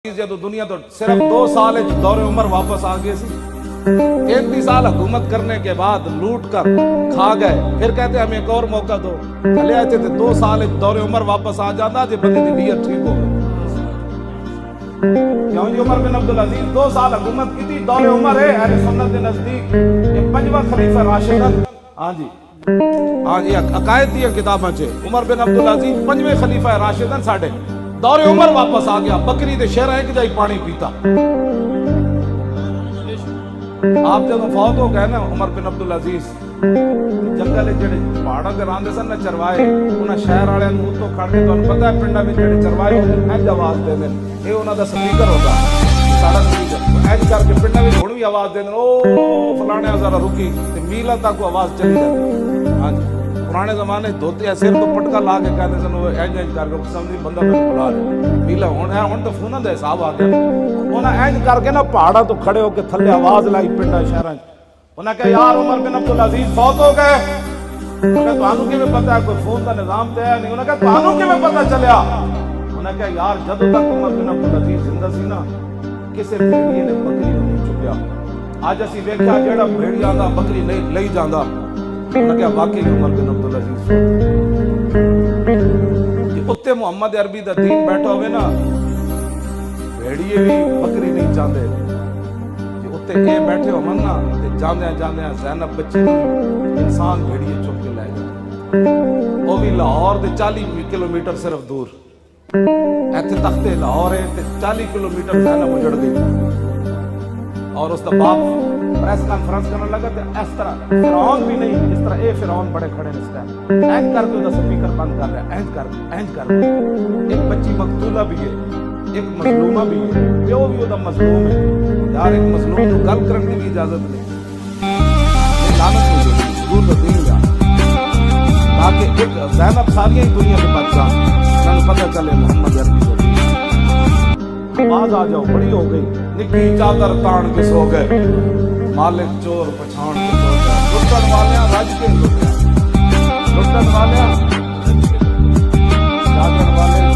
جدو دنیا تو صرف 2 سال دور عمر واپس آ گئے سی 33 سال حکومت کرنے کے بعد لوٹ کر کھا گئے، پھر کہتے ہمیں ایک اور موقع دو، چلے آئے تھے 2 سال دور عمر واپس آ جاتا جی بندے دی نیت ٹھیک ہو گئی۔ کیوں جی عمر بن عبدالعزیز 2 سال حکومت کی تھی، دور عمر ہے اہل سنت کے نزدیک یہ 5واں خلیفہ راشدن، ہاں جی عقائد دی کتاباں چ عمر بن عبدالعزیز 5ویں خلیفہ راشدن ساڈے دور عمر واپس آ گیا، بکری دے شہر ایک جائی پانی پیتا۔ آپ جب فوت ہو گئے نا عمر بن عبدالعزیز، جنگل جڑے پہاڑاں تے راندے سن نہ چروائے، انہاں شہر والے نوں تو کھڑ کے تانوں پتہ ہے پنڈاں وچ جڑے چروائے ہوندے اج آواز دیندے اے انہاں دا سپیکر ہوندا، ساڈا سپیکر اج کر کے پنڈاں وچ ہن بھی آواز دیندے او فلانے ذرا رکی تے میلاں تک آواز چلی جاتی۔ ہاں جی پرانے زمانے دھوتے سر تو پٹکا لا کے کہتے سن اینج اینج کر کے سمجھی بندہ میرے بلا رہے میلا ہن تو فوناں دا حساب آ گیا، انہاں اینج کر کے نا پہاڑاں تو کھڑے ہو کے تھلے آواز لائی پنڈاں شہراں وچ، انہاں کہا یار عمر بن عبدالعزیز فوت ہو گئے، انہاں کہا تانوں کیویں پتہ ہے کوئی فون دا نظام تے ہے نہیں، انہاں کہا تانوں کیویں پتہ چلیا، انہاں کہا یار جدوں تک عمر بن عبدالعزیز زندہ سی نا کسے بھیڑیے نے بکری نہیں چکیا، اج اسی ویکھیا جیڑا بھیڑیا دا بکری نہیں لئی جاندا، انہاں کہا واقعی عمر بن عبدالعزیز جی اتے محمد عربی دا دین بیٹھا ہوئے نا بھیڑیے بھی بکری نہیں چاہتے جی اتے اے بیٹھے ہو من نا جاندیاں جاندیاں زینب بچی انسان بھیڑیے چک کے لے جائے، وہ بھی لاہور دے 40 کلومیٹر صرف دور، ایتھے تختے لاہور ہے 40 کلومیٹر زینب اجڑ گئی، اور اس دا باپ پریس کانفرنس کرنے لگا تے اس طرح فرعون بھی نہیں اس طرح اے فرعون بڑے کھڑے نے اس ٹائم اینج کر کے اس دا سپیکر بند کر رہا ہے، اینج کر ایک بچی مقتولہ بھی ہے ایک مظلومہ بھی ہے، پیو بھی دا مظلوم ہے، یار ایک مظلوم کو گل کرنے کی بھی اجازت نہیں، یہ لعنت ہو گئی حضور کا دین جا تاکہ ایک زینب ساریاں ہی دنیا کے بچہ انہوں پتہ چلے محمد عربی کو آواز آ جاؤ بڑی ہو گئی، نکی چادر تان کے سو گئے، مالک چور پچھان کے سو گئے، لٹن والیاں رج کے لٹن والیاں جاگن والے